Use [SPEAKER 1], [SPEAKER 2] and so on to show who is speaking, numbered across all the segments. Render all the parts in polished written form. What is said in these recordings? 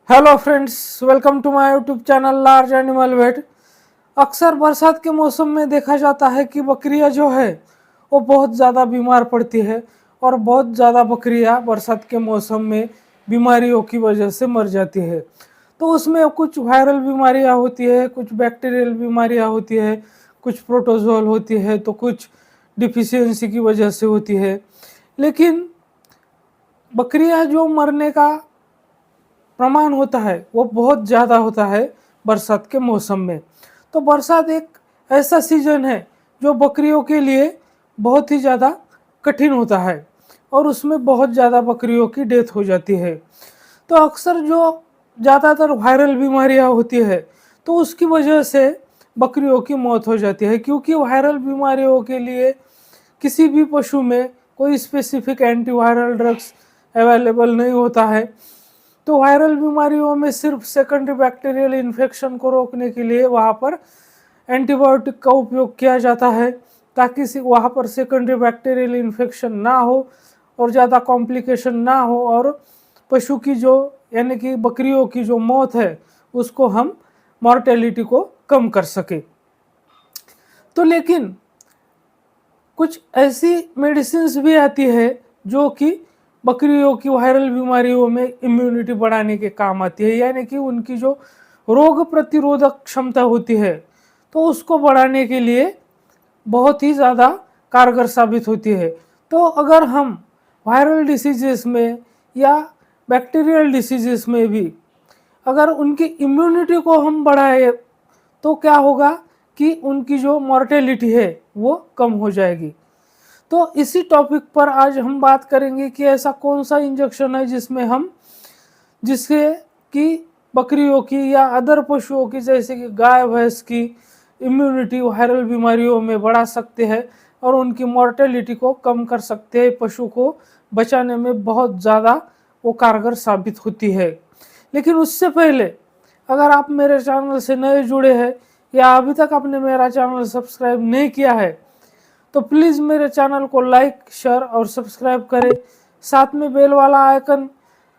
[SPEAKER 1] Hello friends, welcome to my YouTube channel large animal vet. अक्सर बरसात के मौसम में देखा जाता है कि बकरियां जो है वो बहुत ज़्यादा बीमार पड़ती है और बहुत ज़्यादा बकरियां बरसात के मौसम में बीमारियों की वजह से मर जाती है। तो उसमें कुछ वायरल बीमारियां होती है, कुछ बैक्टीरियल बीमारियां होती है, कुछ प्रोटोजोल होती है, तो कुछ डिफिशियंसी की वजह से होती है। लेकिन बकरियां जो मरने का प्रमाण होता है वो बहुत ज़्यादा होता है बरसात के मौसम में। तो बरसात एक ऐसा सीजन है जो बकरियों के लिए बहुत ही ज़्यादा कठिन होता है और उसमें बहुत ज़्यादा बकरियों की डेथ हो जाती है। तो अक्सर जो ज़्यादातर वायरल बीमारियां होती है तो उसकी वजह से बकरियों की मौत हो जाती है, क्योंकि वायरल बीमारियों के लिए किसी भी पशु में कोई स्पेसिफिक एंटीवायरल ड्रग्स अवेलेबल नहीं होता है। तो वायरल बीमारियों में सिर्फ सेकेंडरी बैक्टीरियल इन्फेक्शन को रोकने के लिए वहाँ पर एंटीबायोटिक का उपयोग किया जाता है, ताकि वहाँ पर सेकेंडरी बैक्टीरियल इन्फेक्शन ना हो और ज़्यादा कॉम्प्लिकेशन ना हो और पशु की जो यानी कि बकरियों की जो मौत है उसको हम मॉर्टेलिटी को कम कर सके। तो लेकिन कुछ ऐसी मेडिसिन्स भी आती है जो कि बकरियों की वायरल बीमारियों में इम्यूनिटी बढ़ाने के काम आती है, यानी कि उनकी जो रोग प्रतिरोधक क्षमता होती है तो उसको बढ़ाने के लिए बहुत ही ज़्यादा कारगर साबित होती है। तो अगर हम वायरल डिसीजेस में या बैक्टीरियल डिसीजेस में भी अगर उनकी इम्यूनिटी को हम बढ़ाए तो क्या होगा कि उनकी जो मॉर्टेलिटी है वो कम हो जाएगी। तो इसी टॉपिक पर आज हम बात करेंगे कि ऐसा कौन सा इंजेक्शन है जिससे कि बकरियों की या अदर पशुओं की जैसे कि गाय भैंस की इम्यूनिटी वायरल बीमारियों में बढ़ा सकते हैं और उनकी मॉर्टेलिटी को कम कर सकते हैं, पशु को बचाने में बहुत ज़्यादा वो कारगर साबित होती है। लेकिन उससे पहले अगर आप मेरे चैनल से नए जुड़े हैं या अभी तक आपने मेरा चैनल सब्सक्राइब नहीं किया है तो प्लीज़ मेरे चैनल को लाइक, शेयर और सब्सक्राइब करें। साथ में बेल वाला आइकन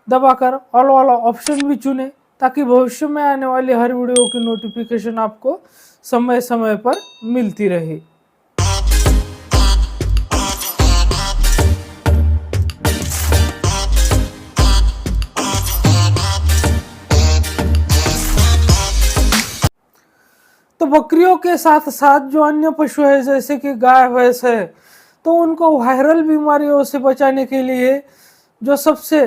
[SPEAKER 1] दबाकर ऑल वाला ऑप्शन भी चुनें, ताकि भविष्य में आने वाली हर वीडियो की नोटिफिकेशन आपको समय समय पर मिलती रहे। तो बकरियों के साथ साथ जो अन्य पशु है जैसे कि गाय भैंस है, तो उनको वायरल बीमारियों से बचाने के लिए जो सबसे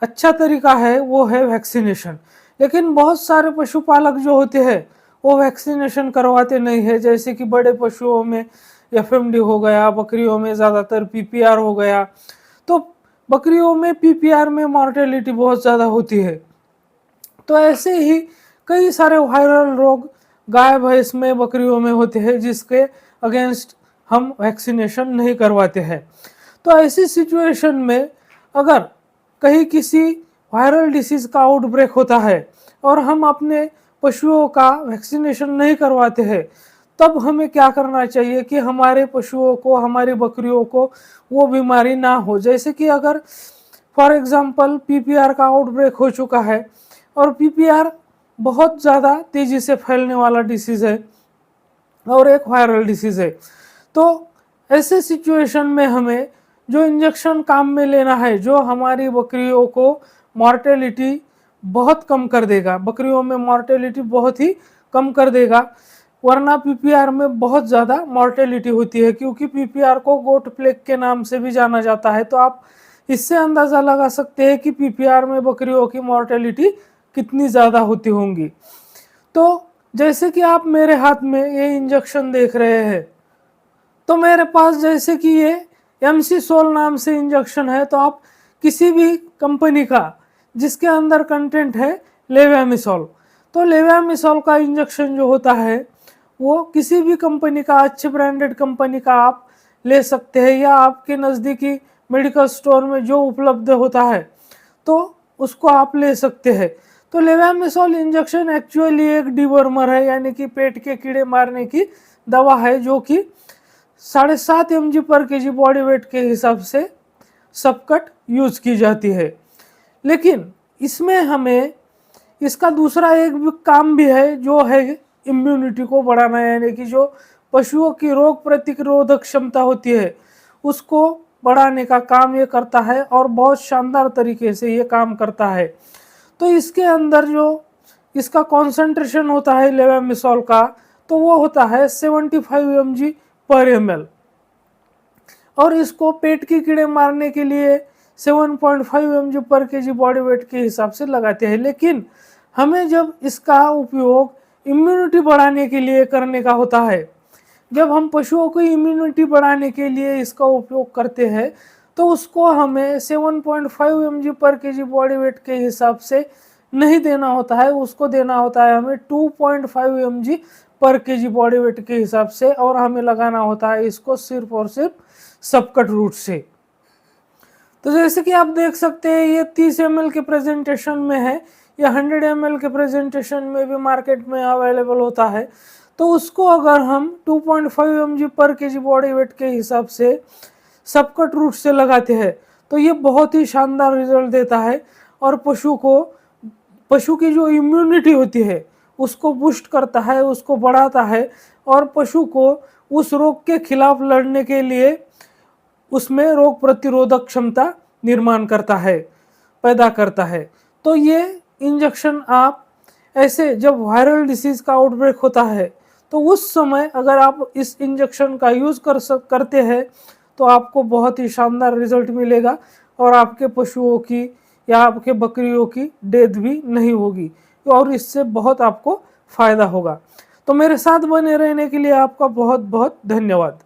[SPEAKER 1] अच्छा तरीका है वो है वैक्सीनेशन। लेकिन बहुत सारे पशुपालक जो होते हैं वो वैक्सीनेशन करवाते नहीं है, जैसे कि बड़े पशुओं में एफएमडी हो गया, बकरियों में ज़्यादातर पीपीआर हो गया। तो बकरियों में पीपीआर में मॉर्टेलिटी बहुत ज़्यादा होती है। तो ऐसे ही कई सारे वायरल रोग गाय भैंस में बकरियों में होते हैं जिसके अगेंस्ट हम वैक्सीनेशन नहीं करवाते हैं। तो ऐसी सिचुएशन में अगर कहीं किसी वायरल डिसीज का आउटब्रेक होता है और हम अपने पशुओं का वैक्सीनेशन नहीं करवाते हैं, तब हमें क्या करना चाहिए कि हमारे पशुओं को, हमारी बकरियों को वो बीमारी ना हो। जैसे कि अगर फॉर एग्जांपल पीपीआर का आउटब्रेक हो चुका है और पीपीआर बहुत ज़्यादा तेज़ी से फैलने वाला डिसीज़ है और एक वायरल डिसीज़ है, तो ऐसे सिचुएशन में हमें जो इंजेक्शन काम में लेना है जो हमारी बकरियों को मॉर्टेलिटी बहुत कम कर देगा, बकरियों में मॉर्टेलिटी बहुत ही कम कर देगा। वरना पीपीआर में बहुत ज़्यादा मॉर्टेलिटी होती है, क्योंकि पीपीआर को गोट प्लेग के नाम से भी जाना जाता है। तो आप इससे अंदाज़ा लगा सकते हैं कि पीपीआर में बकरियों की मॉर्टेलिटी कितनी ज़्यादा होती होंगी। तो जैसे कि आप मेरे हाथ में ये इंजेक्शन देख रहे हैं, तो मेरे पास जैसे कि ये MC-SOL नाम से इंजेक्शन है, तो आप किसी भी कंपनी का जिसके अंदर कंटेंट है लेवियामिसोल, तो लेवियामिसोल का इंजेक्शन जो होता है वो किसी भी कंपनी का, अच्छे ब्रांडेड कंपनी का आप ले सकते हैं, या आपके नज़दीकी मेडिकल स्टोर में जो उपलब्ध होता है तो उसको आप ले सकते हैं। तो लेवियामिसोल इंजेक्शन एक्चुअली एक डिवर्मर है, यानी कि पेट के कीड़े मारने की दवा है, जो कि 7.5 mg/kg बॉडी वेट के हिसाब से सबकट यूज की जाती है। लेकिन इसमें हमें इसका दूसरा एक भी काम भी है जो है इम्यूनिटी को बढ़ाना, यानी कि जो पशुओं की रोग प्रतिरोधक क्षमता होती है उसको बढ़ाने का काम ये करता है और बहुत शानदार तरीके से ये काम करता है। तो इसके अंदर जो इसका कॉन्सेंट्रेशन होता है लेवामिसॉल का, तो वो होता है 75 mg पर ml, और इसको पेट की कीड़े मारने के लिए 7.5 mg पर kg बॉडी वेट के हिसाब से लगाते हैं। लेकिन हमें जब इसका उपयोग इम्यूनिटी बढ़ाने के लिए करने का होता है, जब हम पशुओं को इम्यूनिटी बढ़ाने के लिए इसका उपयोग करते हैं, तो उसको हमें 7.5 mg पर kg बॉडी वेट के हिसाब से नहीं देना होता है, उसको देना होता है हमें 2.5 mg पर kg बॉडी वेट के हिसाब से, और हमें लगाना होता है इसको सिर्फ और सिर्फ सबकट रूट से। तो जैसे कि आप देख सकते हैं ये 30 ml के प्रेजेंटेशन में है, या 100 ml के प्रेजेंटेशन में भी मार्केट में अवेलेबल होता है। तो उसको अगर हम 2.5 mg पर kg बॉडी वेट के हिसाब से सबकट रूट से लगाते हैं तो ये बहुत ही शानदार रिजल्ट देता है, और पशु की जो इम्यूनिटी होती है उसको बूस्ट करता है, उसको बढ़ाता है, और पशु को उस रोग के खिलाफ लड़ने के लिए उसमें रोग प्रतिरोधक क्षमता निर्माण करता है, पैदा करता है। तो ये इंजेक्शन आप ऐसे जब वायरल डिसीज का आउटब्रेक होता है तो उस समय अगर आप इस इंजेक्शन का यूज़ करते हैं तो आपको बहुत ही शानदार रिजल्ट मिलेगा, और आपके पशुओं की या आपके बकरियों की डेथ भी नहीं होगी, और इससे बहुत आपको फायदा होगा। तो मेरे साथ बने रहने के लिए आपका बहुत बहुत धन्यवाद।